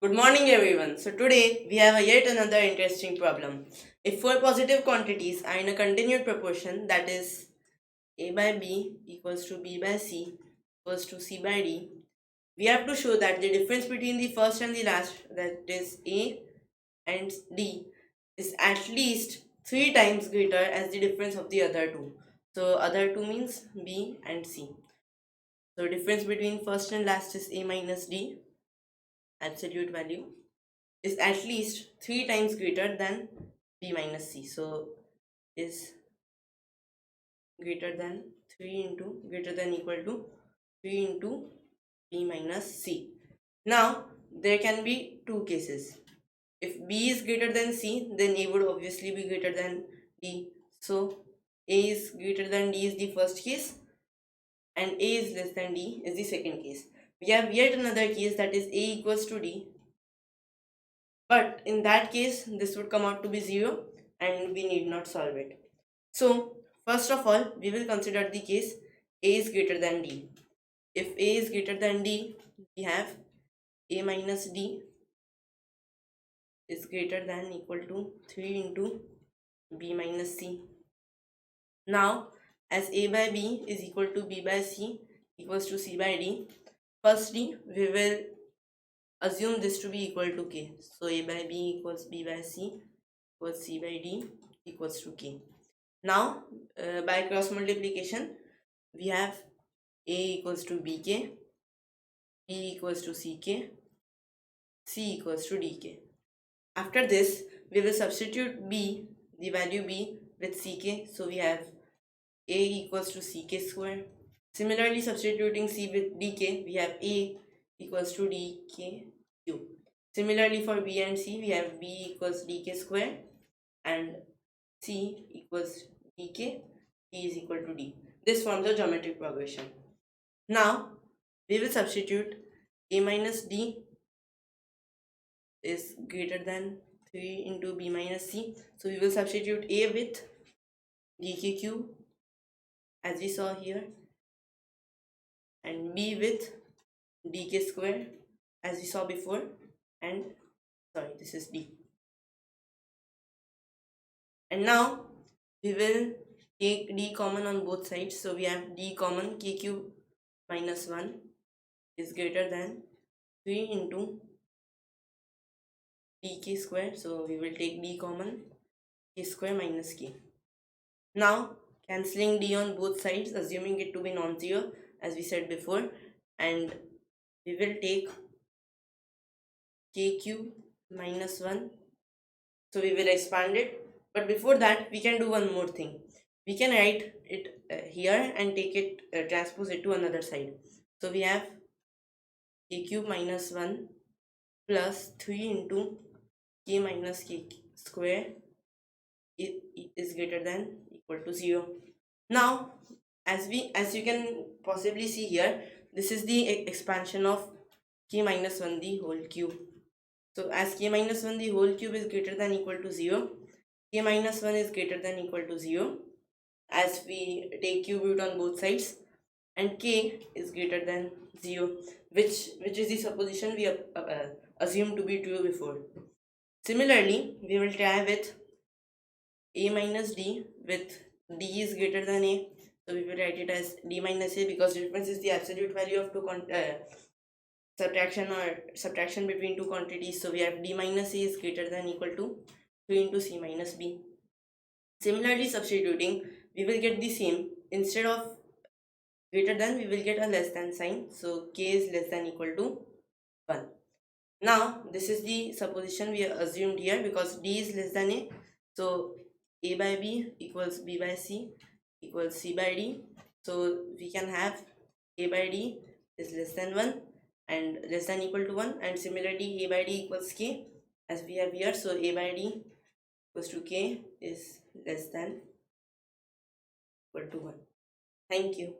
Good morning, everyone. So, today we have a yet another interesting problem. If four positive quantities are in a continued proportion, that is a by b equals to b by c equals to c by d, we have to show that the difference between the first and the last, that is a and d, is at least three times greater as the difference of the other two. So, other two means b and c. So, difference between first and last is a minus d, absolute value, is at least three times greater than b minus c. So is greater than 3 into greater than equal to 3 into b minus c. Now there can be two cases. If b is greater than c, then a would obviously be greater than d. So a is greater than d is the first case and a is less than d is the second case. We have yet another case, that is a equals to d, but in that case this would come out to be 0 and we need not solve it. So first of all we will consider the case a is greater than d. If a is greater than d, we have a minus d is greater than equal to 3 into b minus c. Now as a by b is equal to b by c equals to c by d, firstly we will assume this to be equal to k. So a by b equals b by c equals c by d equals to k. Now by cross multiplication we have a equals to bk, b equals to ck, c equals to dk. After this we will substitute b, the value b, with ck, so we have a equals to ck square. Similarly, substituting c with dk, we have a equals to dk cube. Similarly, for b and c, we have b equals dk square and c equals dk, d is equal to d. This forms a geometric progression. Now we will substitute a minus d is greater than 3 into b minus c. So we will substitute a with dk cube as we saw here, and b with dk square as we saw before, and sorry, this is d. And now we will take d common on both sides, so we have d common, k cube minus 1 is greater than 3 into dk square, so we will take d common, k square minus k. Now cancelling d on both sides, assuming it to be non-zero as we said before, and we will take k cube minus 1, so we will expand it. But before that we can do one more thing. We can write it here and take it, transpose it to another side. So we have k cube minus 1 plus 3 into k minus k square is greater than equal to 0. Now as you can possibly see here, this is the expansion of k minus 1 the whole cube. So as k minus 1 the whole cube is greater than equal to 0, k minus 1 is greater than equal to 0 as we take cube root on both sides, and k is greater than 0, which is the supposition we assumed to be true before. Similarly, we will try with a minus d with d is greater than a, so we will write it as d minus a, because difference is the absolute value of subtraction between two quantities. So we have d minus a is greater than equal to 3 into c minus b. Similarly, substituting, we will get the same. Instead of greater than, we will get a less than sign, so k is less than equal to 1. Now this is the supposition we assumed here, because d is less than a, so a by b equals b by c equals c by d. So we can have a by d is less than 1 and less than equal to 1, and similarly a by d equals k as we have here, so a by d equals to k is less than equal to 1. Thank you.